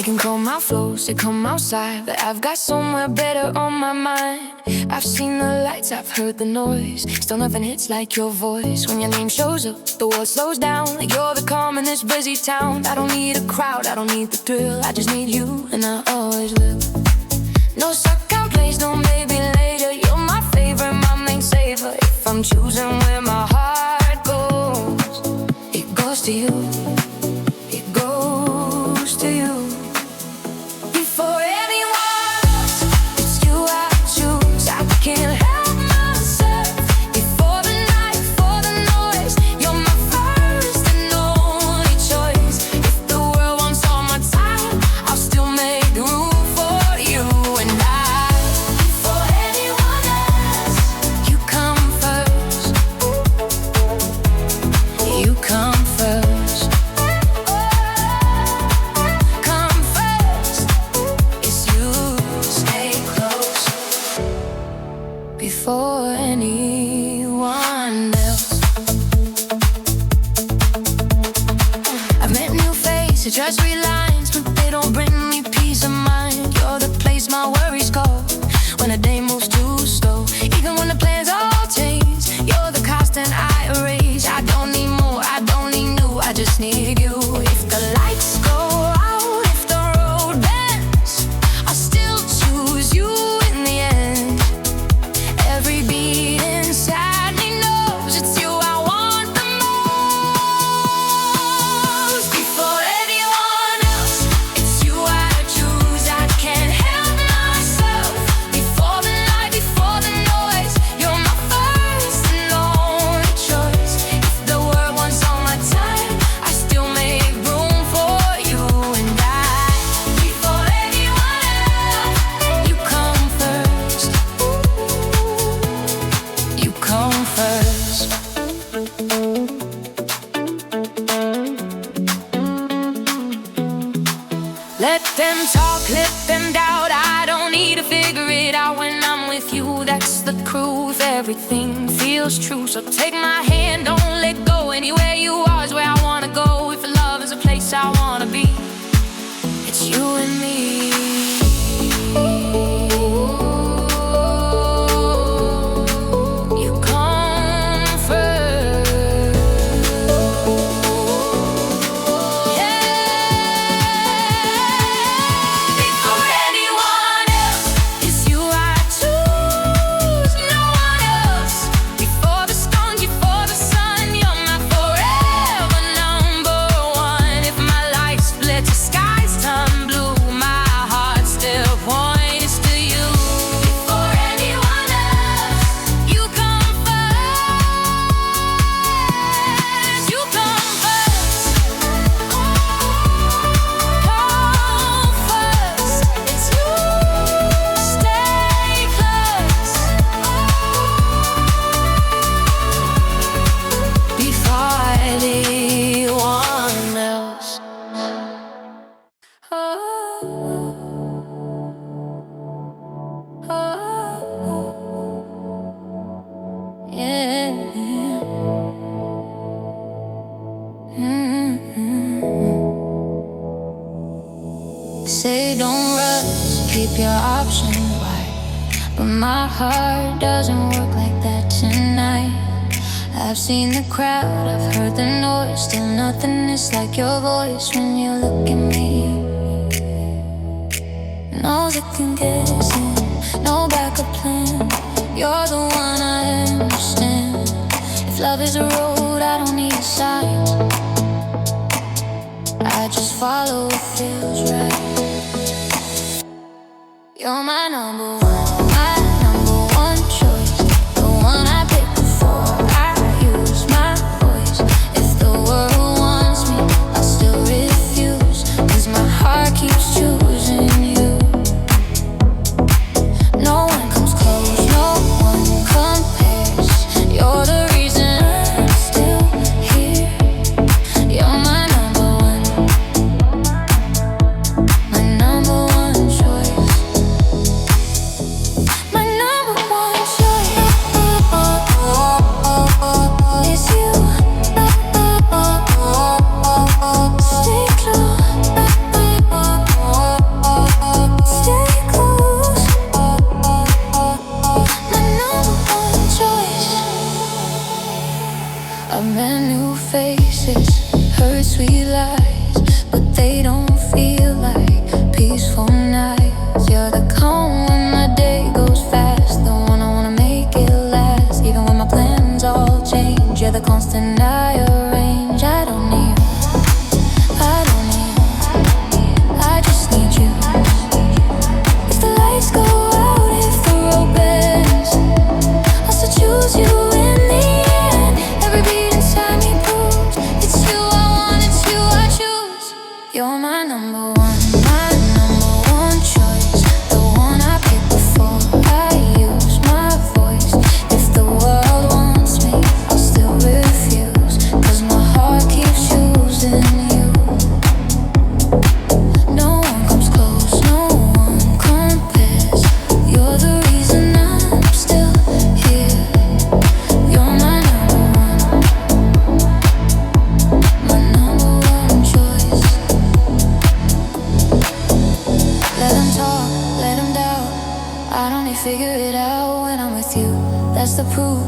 They can call my flows, they come outside, but I've got somewhere better on my mind. I've seen the lights, I've heard the noise. Still nothing hits like your voice. When your name shows up, the world slows down. Like you're the calm in this busy town. I don't need a crowd, I don't need the thrill. I just need you, and I always will. No second place, no maybe later. You're my favorite, my main saver. If I'm choosing where my heart goes, it goes to you. It goes to you. Before anyone else, it's you I choose. I can't help myself. Before the night, before the noise, you're my first and only choice. If the world wants all my time, I'll still make room for you. And I, before anyone else, you come first. You come first. Come first. It's you. Stay close. Before anyone else. I've met new faces, just read lines, but they don't bring me peace of mind. You're the place my worries go when the day moves too slow. Even when the plans all change, you're the constant I erase. I don't need more, I don't need new, I just need you. If the lights go out, if the road bends, I'll still choose you in the end. Every beat inside me knows it's you I want the most. Before anyone else, it's you I choose. I can't help myself. Before the night, before the noise, you're my first and only choice. If the world wants all my time, I still make room for you. And I, before anyone else, you come first. You come first. Let them talk, let them doubt. I don't need to figure it out when I'm with you. That's the crew if everything feels true. So take my hand, don't let go. Anywhere you are is where I wanna go. If love is a place I wanna be, it's you and me. You come first. Before anyone else, it's you I choose. No one else. Before the storm, before the sun, you're my forever number one. If my life split, the skies turn blue, my heart still points to you. Before anyone else, you come first. You come first. Come first. It's you. Stay close. Before anyone else. Oh, yeah. Say don't rush, keep your options wide, but my heart doesn't work like that tonight. I've seen the crowd, I've heard the noise, still nothing is like your voice when you look at me. No second guessing, no backup plan. You're the one I understand. If love is a road, I don't need a sign. I just follow what feels right. You're my number one choice. The one I pick before I use my voice. If the world wants me, I'll still refuse. 'Cause my heart keeps choosing you. No one comes close, no one compares. You're the reason I'm still here. You're my number one choice. they don't feel like peaceful nights. You're the calm when my day goes fast, the one I wanna make it last. Even when my plans all change, you're the constant I arrange. I don't need, I just need you. If the lights go out, if the road bends, I'll still choose you in the end. Every beat inside me proves it's you I want, it's you I choose. You're my number one choice, the one I pick before I use my voice. If the world wants me, I'll still refuse, 'cause my heart keeps choosing you. No one comes close, no one compares. You're the reason I'm still here. You're my number one choice. Let them talk, let them doubt, I don't need to figure it out when I'm with you. That's the proof,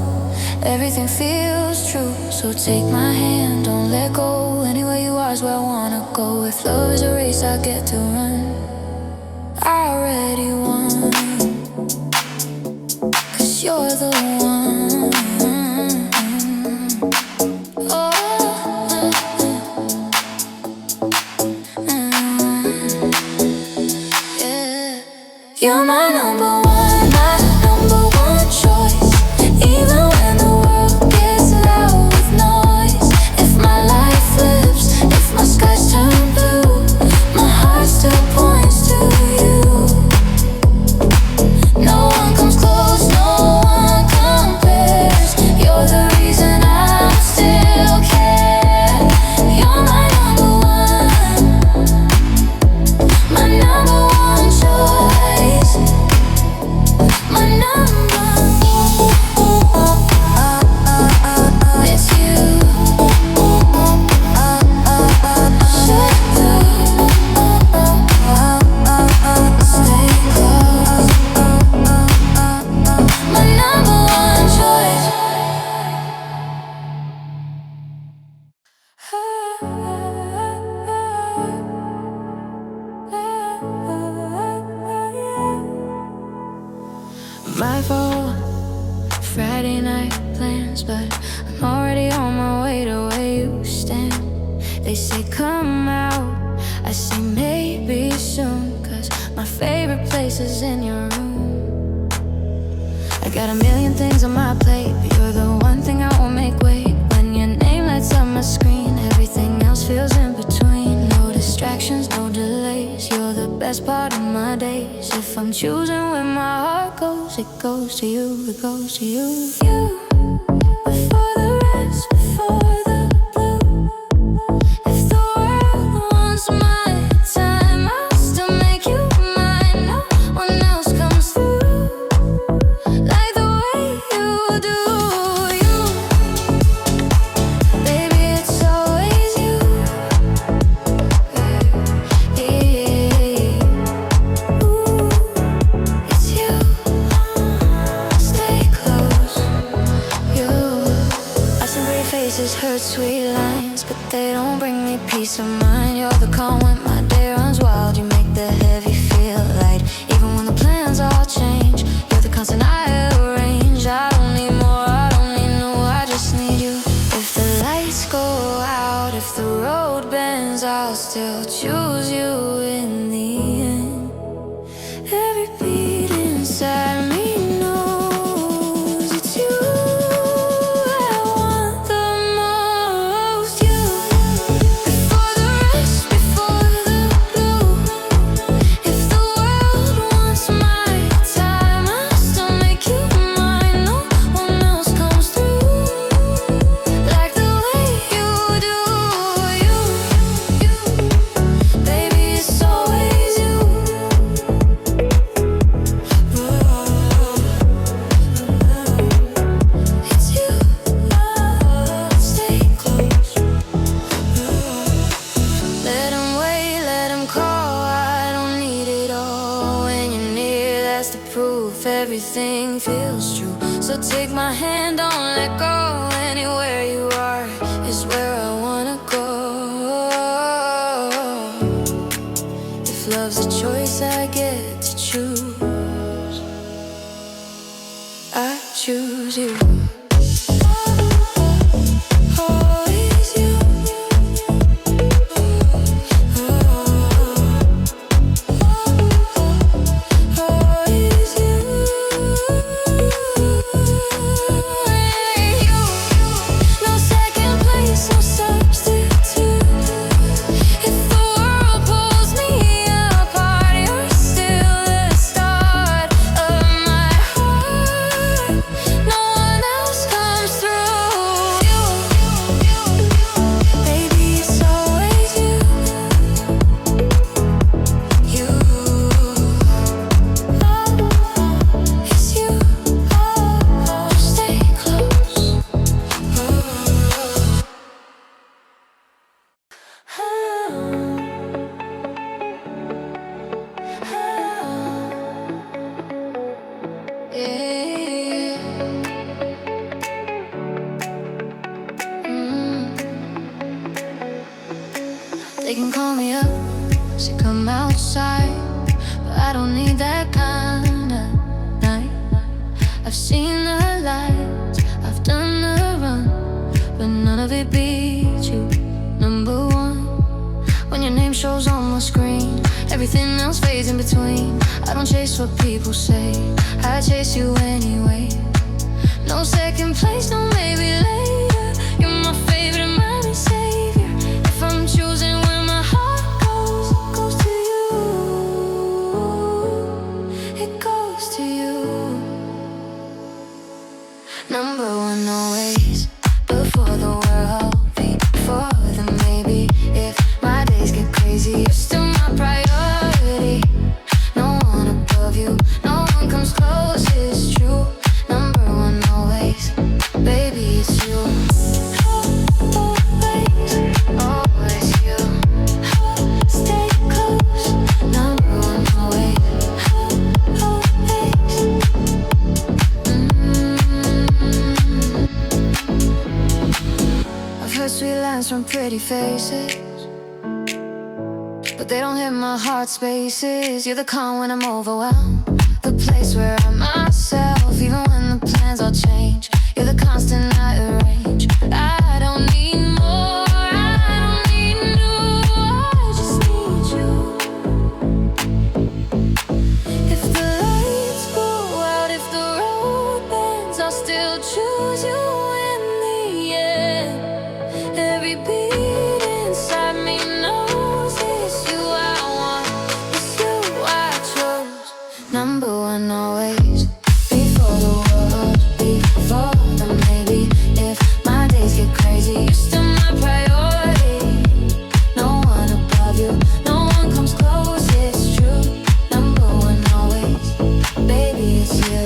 everything feels true. So take my hand, don't let go. Anywhere you are is where I wanna go. If love is a race, I get to run. I already won, 'cause you're the one. Oh, yeah. You're my number one choice. Even when the world gets loud with noise, if my life flips, if my skies turn blue, my heart still points to you. No one comes close, no one compares. You're the reason I still care. You're my number one choice. My number it's you. Stay close. My number one choice. My fault, Friday night plans, but I'm already on my way to where you stand. They say come out, I say maybe soon, 'cause my favorite place is in your room. I got a million things on my plate, but you're the one thing I won't make wait. When your name lights up my screen, everything else feels in between. No distractions, no delays, you're the best part of my days. If I'm choosing where my heart goes, it goes to you, it goes to you. You, before the rest, before the blue. If the world wants my time, I'll still make you mine. No one else comes through like the way you do. You, baby, it's always you. Ooh, it's you. Stay close. You, I see pretty faces, hurt sweet lines, but they don't bring me peace of mind. You're the calm when my day runs wild. You make the heavy feel light, even when the plans all change. You're the constant I arrange. I don't need more, I don't need no, I just need you. If the lights go out, if the road bends, I'll still choose you in the end. Every beat inside me knows it's you I want the most. You, before the rest, before the blue. If the world wants my time, I'll still make you mine. No one else comes through like the way you do. You, baby, it's always you. It's you. Stay close. Let 'em wait, let 'em call. I don't need it all. When you're near, that's the proof. Everything feels true. So take my hand, don't let go. Anywhere you are is where I wanna go. If love's a choice I get to choose, I choose you. Always you. Always you. No second place, no substitute. If the world pulls me apart, you're still the start of my heart. No one else comes through. Baby, it's always you. You. It's you. Stay close. Yeah. They can call me up, say come outside, but I don't need that kind of night. I've seen the lights, I've done the run, but none of it beats you, number one. When your name shows on my screen, everything else fades in between. I don't chase what people say, I chase you anyway. No second place, no maybe later. You're my favorite, mind and savior. If I'm choosing where my heart goes, it goes to you. It goes to you. Number one always, before the world, before the maybe. If my days get crazy, you're still my priority. No one above you, no one comes close, it's true. Number one always, baby, it's you. Always, always you. Stay close. Number one always, always. I've heard sweet lines from pretty faces, but they don't hit my heart spaces. You're the calm when I'm overwhelmed, the place where I'm myself, even when the plans all change. You're the constant I arrange. I don't need more, I don't need new, I just need you. If the lights go out, if the road bends, I'll still choose you in the end. Every beat inside me knows it's you I want, it's you I chose. Number one always, before the world, before the maybe. If my days get crazy, you're still my priority. No one above you, no one comes close, it's true. Number one always, baby, it's you.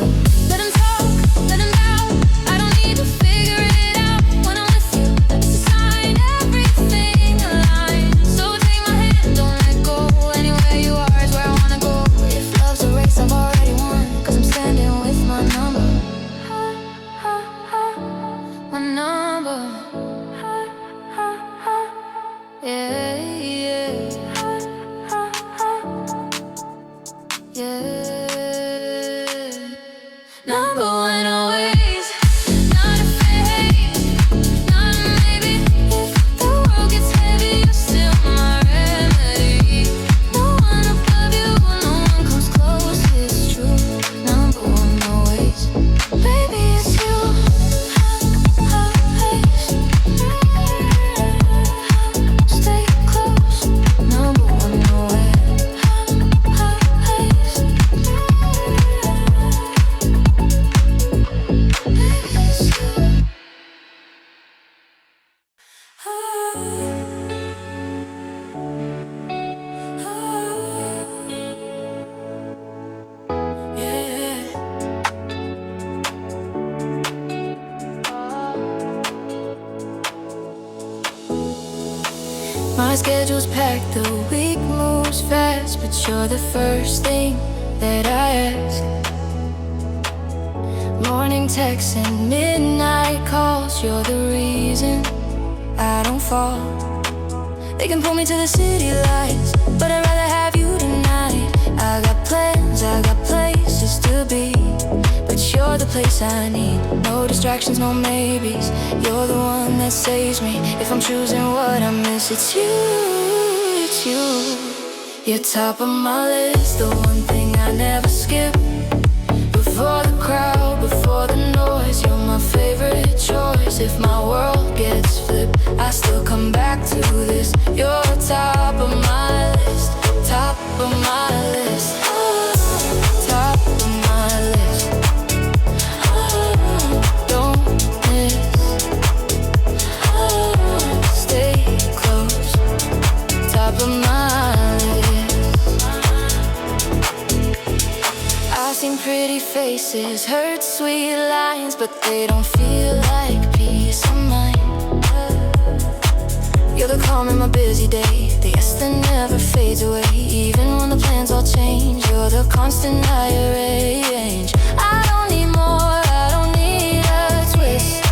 Let 'em talk, let 'em doubt, I don't need to figure it out. When I'm with you, it's a sign, everything aligns. So take my hand, don't let go. Anywhere you are is where I wanna go. If love's a race, I've already won, 'cause I'm standing with my number. My number. Yeah, yeah. Yeah. Number one always, not a phase, not a maybe. If the world gets heavy, you're still my remedy. No one above you, no one comes close, it's true. Number one always, baby, it's you. Stay close. Number one always, baby, it's you. My schedule's packed, the week moves fast, but you're the first thing that I ask. Morning texts and midnight calls, you're the reason I don't fall. They can pull me to the city lights, but I'd rather have you tonight. place I need. No distractions, no maybes. You're the one that saves me. If I'm choosing what I miss, it's you, it's you. You're top of my list, the one thing I never skip. Before the crowd, before the noise, you're my favorite choice. If my world gets flipped, I still come back to this. You're top of my list, top of my list, top of my list. Don't miss, stay close, top of my list. I've seen pretty faces, heard sweet lines, but they don't feel like peace of mind. You're the calm in my busy day, the yes that never fades away. Even when the plans all change, you're the constant I arrange. I don't need more, I don't need a twist,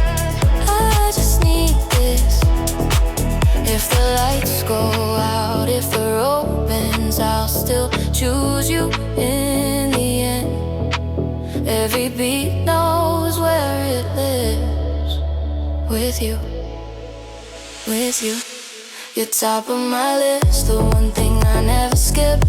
I just need this. If the lights go out, if the road bends, I'll still choose you in the end. Every beat knows where it lives. With you, with you. You're top of my list, the one thing I never skip.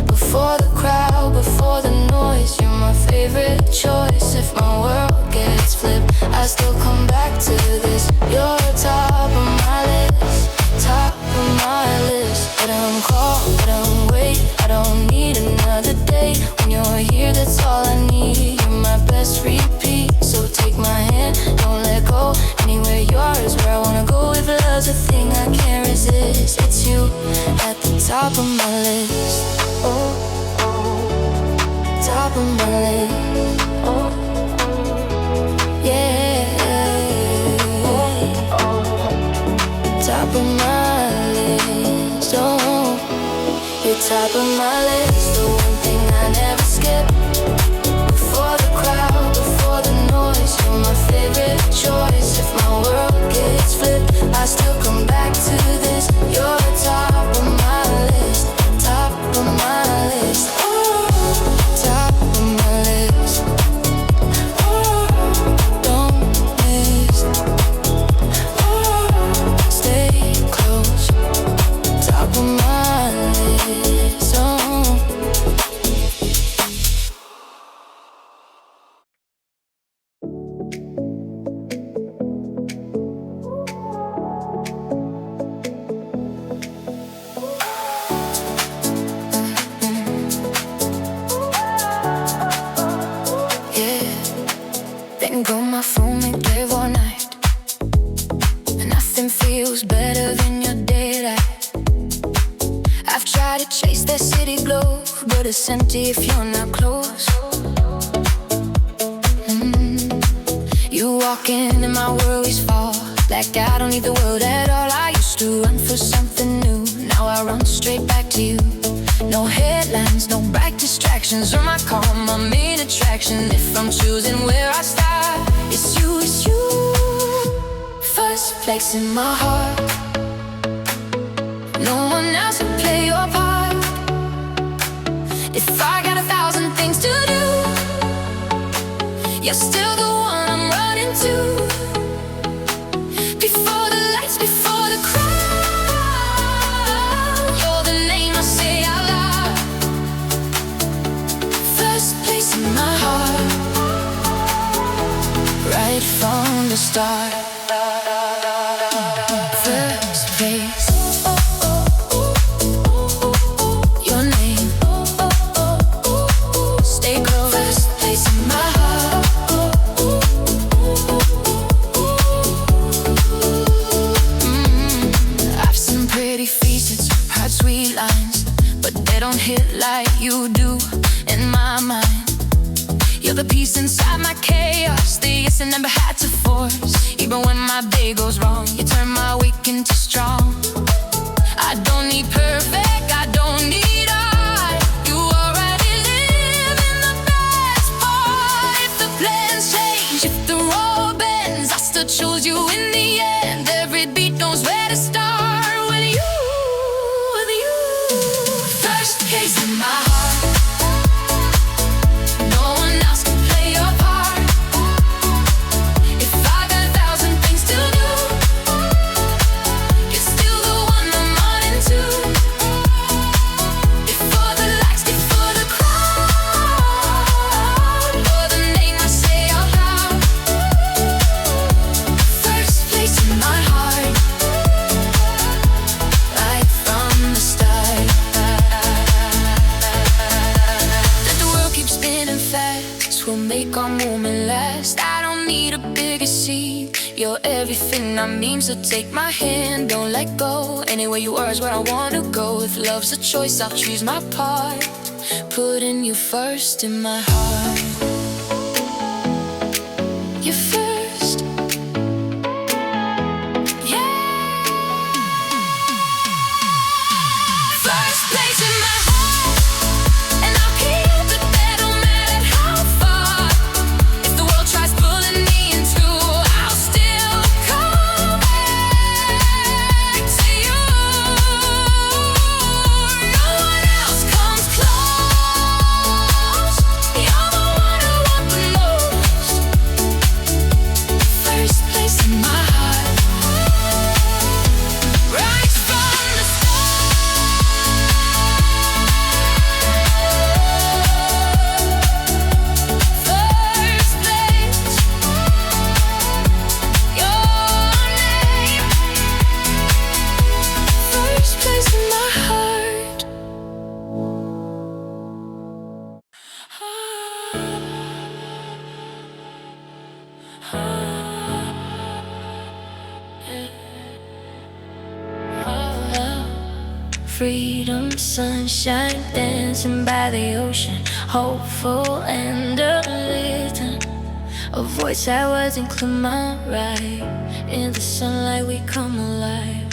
Before the crowd, before the noise, you're my favorite choice. If my world gets flipped, I still come back to this. You're top of my list, top of my list. I don't call, I don't wait, I don't need another day. When you're here, that's all I need. You're my best repeat, so take my hand, don't let go. Anywhere you are is where I wanna go. If love's a thing I can't resist, it's you at the top of my list. Oh, top of my list. Oh, yeah. Top of my list. Oh, you're top of my list, the one thing I never skip. Before the crowd, before the noise, you're my favorite choice. If my world gets flipped, I still come back to this. You're top of my list, top of my list. Top of my list. Don't miss, stay close, top of my list. Then go my phone and live all night, and nothing feels better than your daylight. I've tried to chase that city glow, but it's empty if you're not close. You walk in and my worries fall. Like I don't need the world at all. I used to run for something new, now I run straight back to you. No headlines, no bright distractions. You're my calm, my main attraction. If I'm choosing where I start, it's you, it's you. First place in my heart. No one else can play your part. If I got 1,000 things to do, you're still the one I'm running to. Before the lights, before the crowd, you're the name I say out loud. First place in my heart, right from the start. First place, your name, stay close. First place in my heart. I've seen pretty faces, heard sweet lines, but they don't hit like you do in my mind. You're the peace inside my chaos, the yes I never had to force. Even when my day goes wrong, you turn my weak into strong. I don't need perfect, I don't need art. You already live in the best part. If the plans change, if the road bends, I still choose you in the end. Every beat knows where to start. With you, with you. First place in my heart. No one else can play your part. need a bigger seat. You're everything I mean, so take my hand, don't let go. Anywhere you are is where I wanna go. If love's a choice, I'll choose my part, putting you first in my heart. You first, yeah. First place in my heart, and I'll keep it there no matter how far. If the world tries pulling me in two, I'll still come back to you. No one else comes close. You're the one I want the most. First place in my heart, right from the first place, your name. First place in my heart. Freedom, sunshine, dancing by the ocean, hopeful and a little. A voice I wasn't clear, my right. In the sunlight we come alive.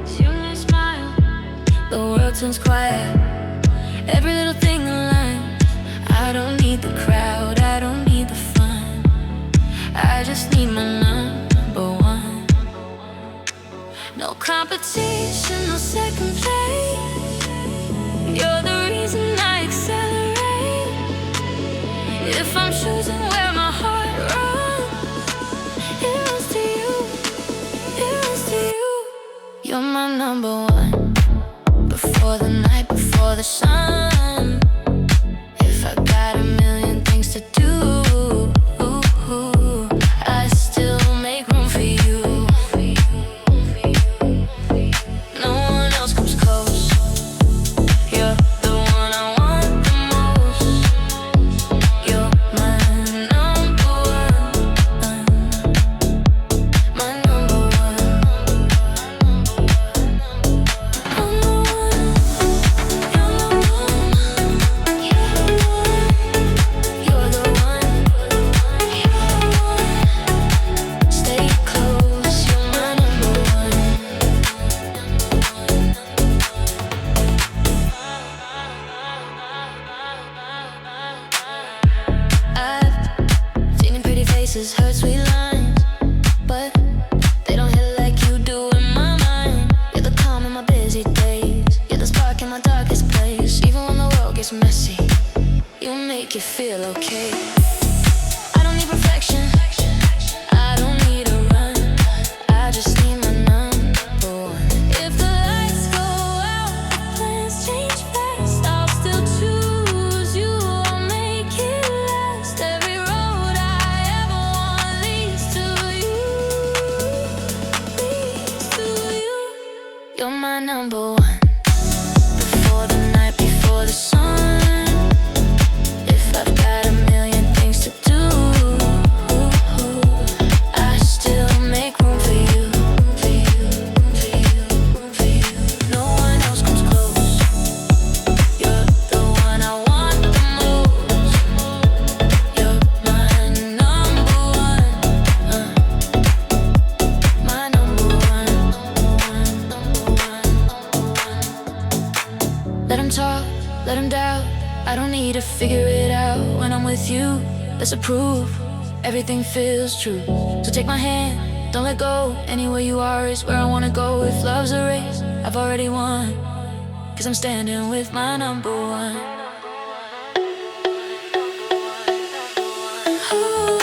Soon you smile, the world turns quiet. Every little thing aligns. I don't need the crowd, I don't need the fun. I just need my number one. No competition, no second place. You're the reason I accelerate. If I'm choosing where my heart runs, it runs to you, it runs to you. You're my number one. Before the night, before the sun. If I got a million things to do, I still make room for you. No one else comes close. You're the one I want the most. You're my number one, my number one. I'm the one, you're the one, you're the one, you're the one. Stay close, you're my number one. I've seen in pretty faces, heard sweet lines, but they don't hit like you do in my mind. You're the calm in my busy days, you're the spark in my darkest place. Even when the world gets messy, you make it feel okay. I don't need perfection, I don't need a run, I just need my number one. If the lights go out, the plans change fast, I'll still choose you, I'll make it last. Every road I ever want leads to you, leads to you. You're my number one. Before the night, before the sun. If I've got a million things to do, I still make room for you, for you, for you, for you. No one else comes close. You're the one I want the most. You're my number one, my number one, number one. Let 'em talk, let 'em doubt. I don't need to figure it out. When I'm with you, that's a proof. Everything feels true. So take my hand, don't let go. Anywhere you are is where I wanna go. If love's a race, I've already won, 'cause I'm standing with my number one. Ooh.